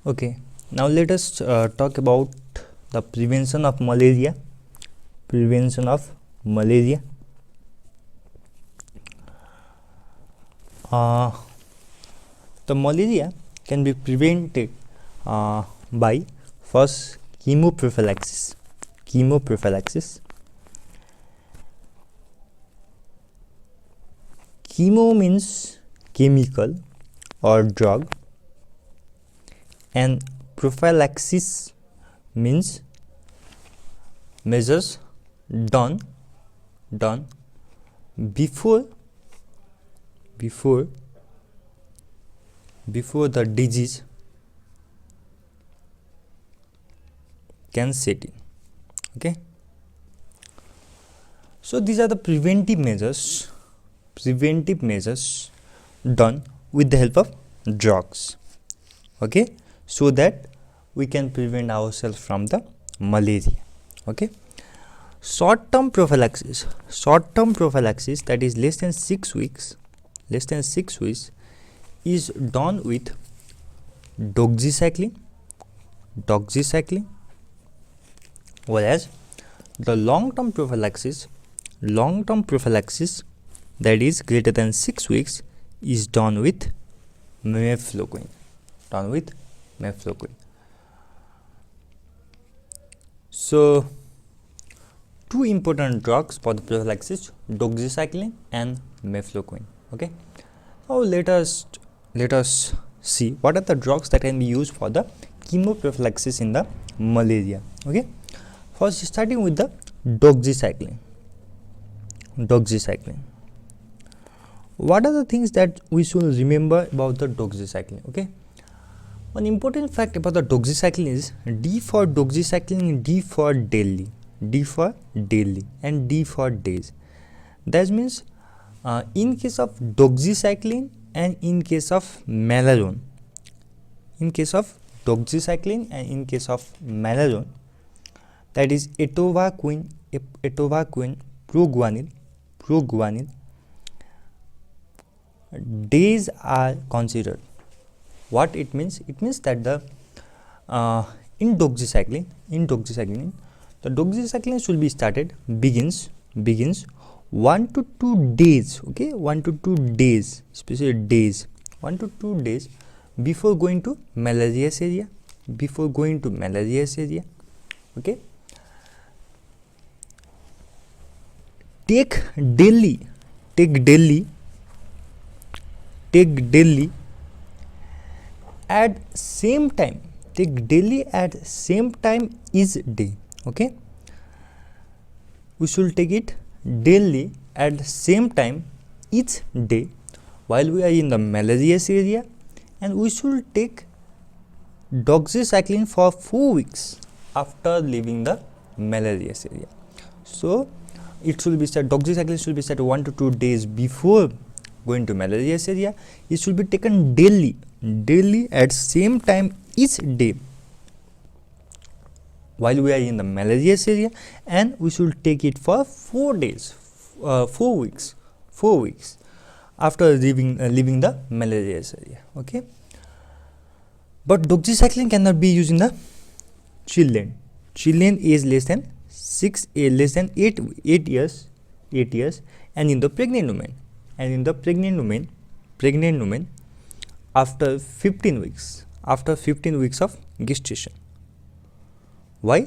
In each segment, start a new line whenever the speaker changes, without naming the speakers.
Okay, now let us talk about the prevention of malaria. Prevention of malaria. Uh, the malaria can be prevented by first chemoprophylaxis. Chemoprophylaxis. Chemo means chemical or drug, and prophylaxis means measures done before the disease can set in. Okay, so these are the preventive measures done with the help of drugs. Okay, so that we can prevent ourselves from the malaria. Okay, short-term prophylaxis that is less than 6 weeks is done with doxycycline, whereas the long-term prophylaxis that is greater than 6 weeks is done with mefloquine. So two important drugs for the prophylaxis, doxycycline and mefloquine. Okay, now let us see what are the drugs that can be used for the chemoprophylaxis in the malaria. Okay, first starting with the doxycycline. What are the things that we should remember about the doxycycline? Okay, one important fact about the doxycycline is D for doxycycline, D for daily, and D for days. That means in case of doxycycline and in case of malarone, that is atovaquone, proguanil, days are considered. What it means? It means that the in doxycycline, the doxycycline should be begins 1 to 2 days. Okay, 1 to 2 days, especially days, 1 to 2 days before going to malarious area. Okay, take daily at same time. Take daily at same time each day. Okay, we should take it daily at same time each day while we are in the malarious area, and we should take doxycycline for 4 weeks after leaving the malarious area. So it should be set, doxycycline should be set 1 to 2 days before going to malarious area. It should be taken daily at same time each day while we are in the malarious area, and we should take it for 4 weeks after leaving the malarious area. Okay, but doxycycline cannot be used in the children is less than 8 years, and in the pregnant women, after 15 weeks of gestation. Why?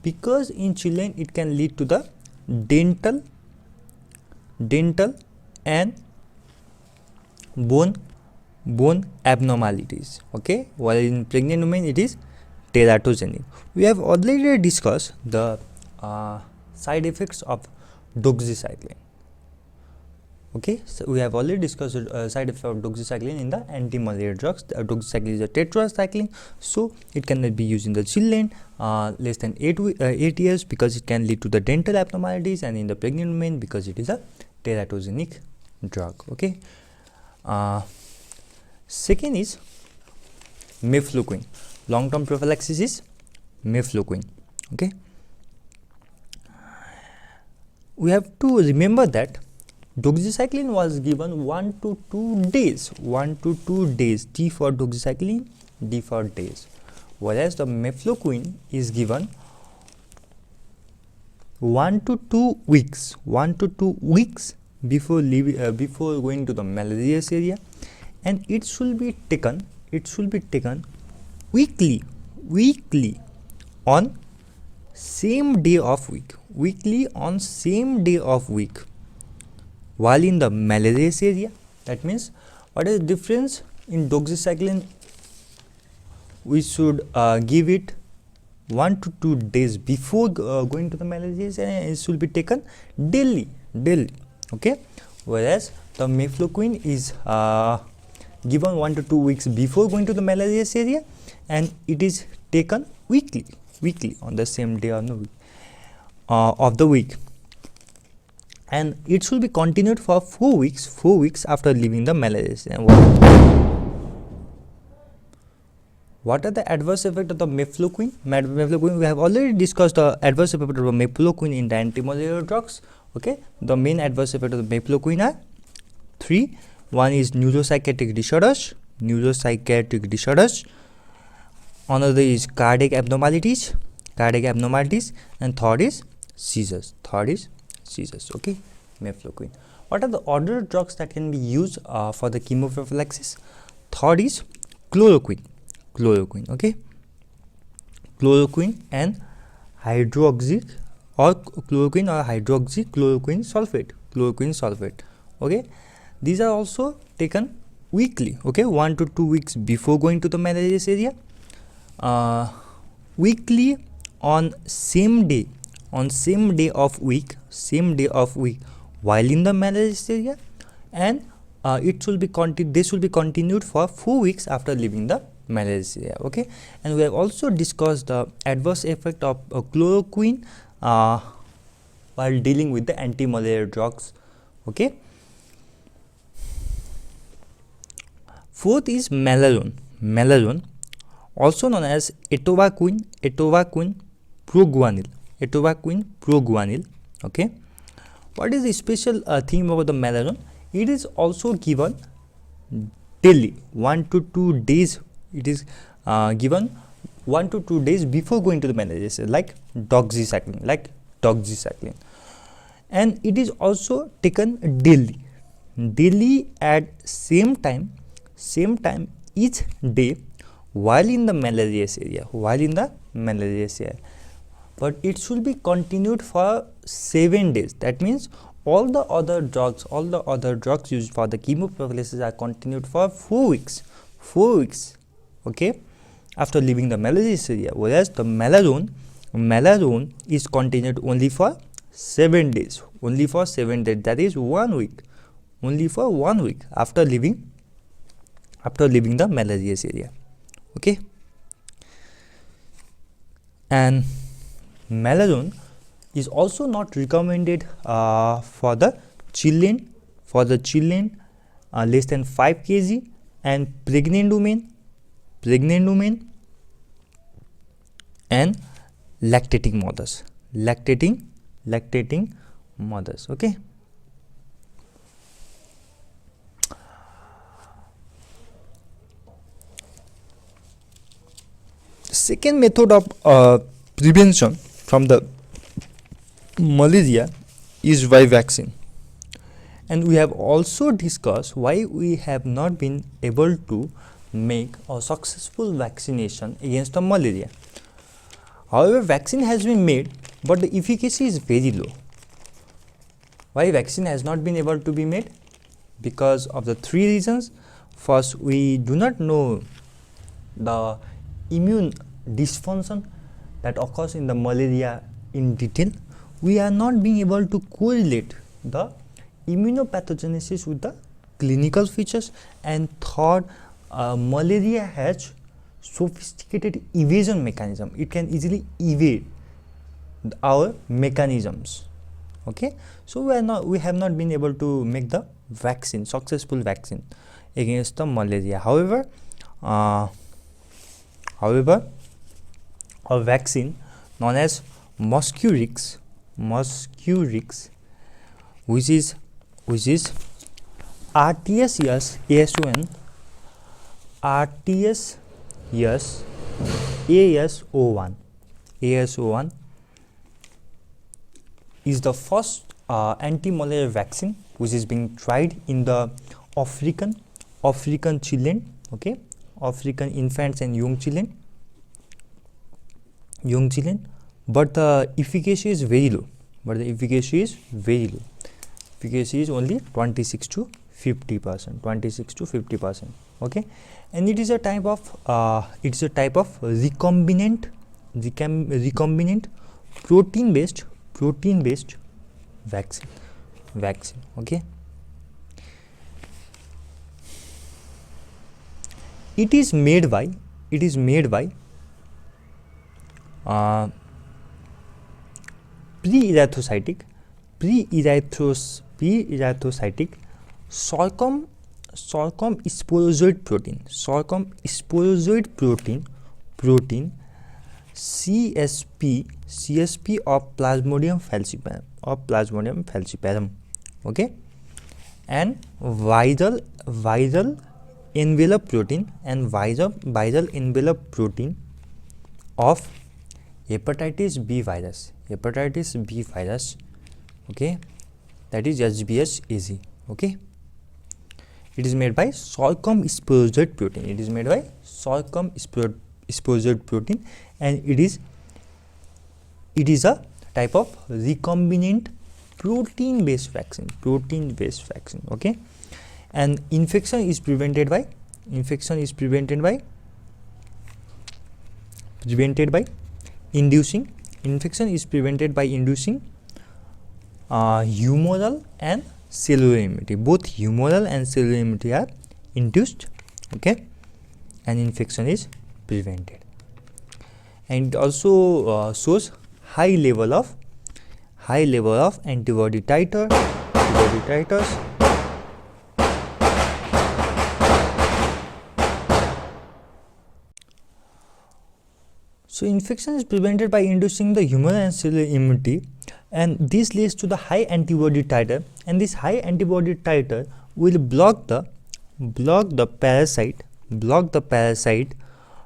Because in children it can lead to the dental and bone abnormalities. Okay, while in pregnant women it is teratogenic. We have already discussed the side effects of doxycycline. Okay, so we have already discussed side effect of doxycycline in the anti-malaria drugs. Doxycycline is a tetracycline, so it cannot be used in the children less than 8 years because it can lead to the dental abnormalities, and in the pregnant women because it is a teratogenic drug. Okay, second is mefloquine. Long-term prophylaxis is mefloquine. Okay, we have to remember that doxycycline was given 1 to 2 days. T for doxycycline, D for days. Whereas the mefloquine is given 1 to 2 weeks, before going to the malarious area, and it should be taken weekly on same day of week, while in the malarious area. That means, what is the difference in doxycycline? We should give it 1 to 2 days before going to the malarious area, and it should be taken daily. Okay, whereas the mefloquine is given 1 to 2 weeks before going to the malarious area, and it is taken weekly on the same day of the week, and it should be continued for 4 weeks after leaving the malarious area. What are the adverse effects of the mefloquine? We have already discussed the adverse effect of the mefloquine in the anti-malarial drugs. Okay, the main adverse effect of the mefloquine are 3. One is neuropsychiatric disorders. Another is cardiac abnormalities, and third is seizures. Okay, mefloquine. What are the other drugs that can be used for the chemoprophylaxis? Third is chloroquine. Okay, chloroquine and hydroxychloroquine sulfate. Okay, these are also taken weekly. Okay, 1 to 2 weeks before going to the malarious area, weekly on same day of week while in the malarious area, and they should be continued for 4 weeks after leaving the malarious area. Okay, and we have also discussed the adverse effect of chloroquine while dealing with the anti-malarial drugs. Okay, fourth is malarone, also known as atovaquone proguanil. Okay, what is the special theme about the malarone? It is also given daily, 1 to 2 days. It is given 1 to 2 days before going to the malarious area, like doxycycline, and it is also taken daily at same time each day while in the malarious area, but it should be continued for 7 days. That means all the other drugs used for the chemoprophylaxis are continued for 4 weeks, okay, after leaving the malarious area, whereas the malarone is continued only for 7 days, that is 1 week, only for 1 week after leaving the malarious area. Okay, and malarone is also not recommended for the children less than 5 kg and pregnant women and lactating mothers. Okay, second method of prevention from the malaria is by vaccine, and we have also discussed why we have not been able to make a successful vaccination against the malaria. However, vaccine has been made, but the efficacy is very low. Why vaccine has not been able to be made? Because of the 3 reasons. First, we do not know the immune dysfunction that occurs in the malaria in detail. We are not being able to correlate the immunopathogenesis with the clinical features. And third, malaria has sophisticated evasion mechanism. It can easily evade our mechanisms. Okay, so we have not been able to make the successful vaccine against the malaria. However, a vaccine known as Mosquirix, which is RTS-AS1 AS01. AS01 is the first anti-malaria vaccine which is being tried in the African children, okay, African infants and young children, but the efficacy is very low. Efficacy is only 26 to 50%. Okay, and it is a type of recombinant protein based vaccine. Okay, it is made by pre-erythrocytic circumsporozoid protein CSP of Plasmodium falciparum, okay, and viral envelope protein of hepatitis B virus, okay, that is HBsAg, okay. It is made by circumsporozoid protein, and it is a type of recombinant protein based vaccine, okay. And infection is prevented by inducing humoral and cellular immunity. Both humoral and cellular immunity are induced, okay, and infection is prevented. And it also shows high level of antibody titers. So infection is prevented by inducing the humoral and cellular immunity, and this leads to the high antibody titer, and this high antibody titer will block the parasite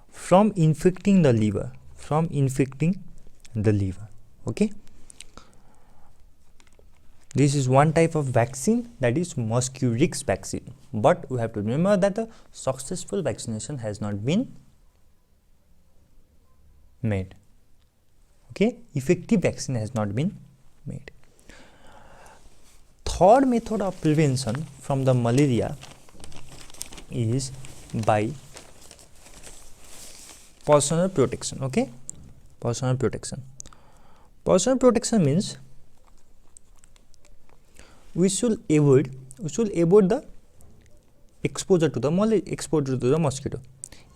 from infecting the liver, okay. This is one type of vaccine, that is Mosquirix vaccine, but we have to remember that the successful vaccination has not been made, okay. Effective vaccine has not been made. Third method of prevention from the malaria is by personal protection, okay. Personal protection means we should avoid the exposure to the mosquito.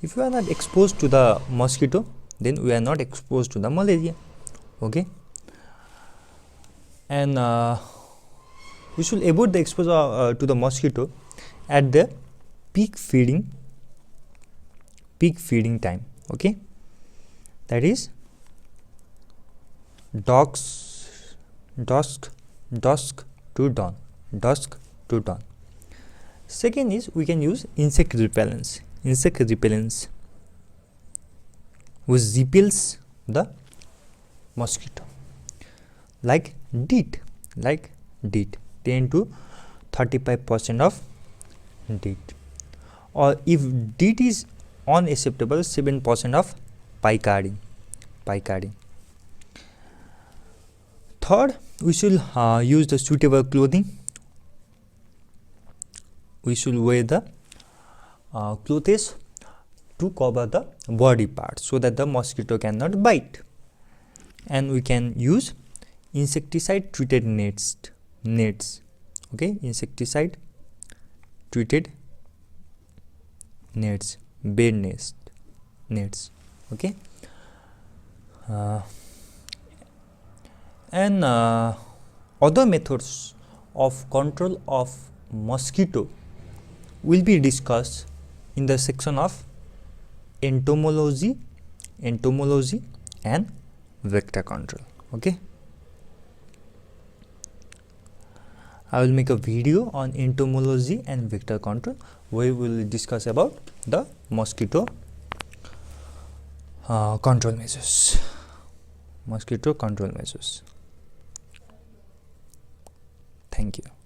If you are not exposed to the mosquito, then we are not exposed to the malaria, okay. And we should avoid the exposure to the mosquito at the peak feeding time, okay. That is dusk to dawn. Second is we can use insect repellents which repels the mosquito, like DEET, 10 to 35% of DEET, or if DEET is unacceptable, 7% of picaridin. Third, we should use the suitable clothing. We should wear the clothes to cover the body parts so that the mosquito cannot bite. And we can use insecticide treated nets, okay, insecticide treated nets, bed nets, okay. And other methods of control of mosquito will be discussed in the section of entomology and vector control, okay. I will make a video on entomology and vector control where we will discuss about the mosquito control measures. Mosquito control measures. Thank you.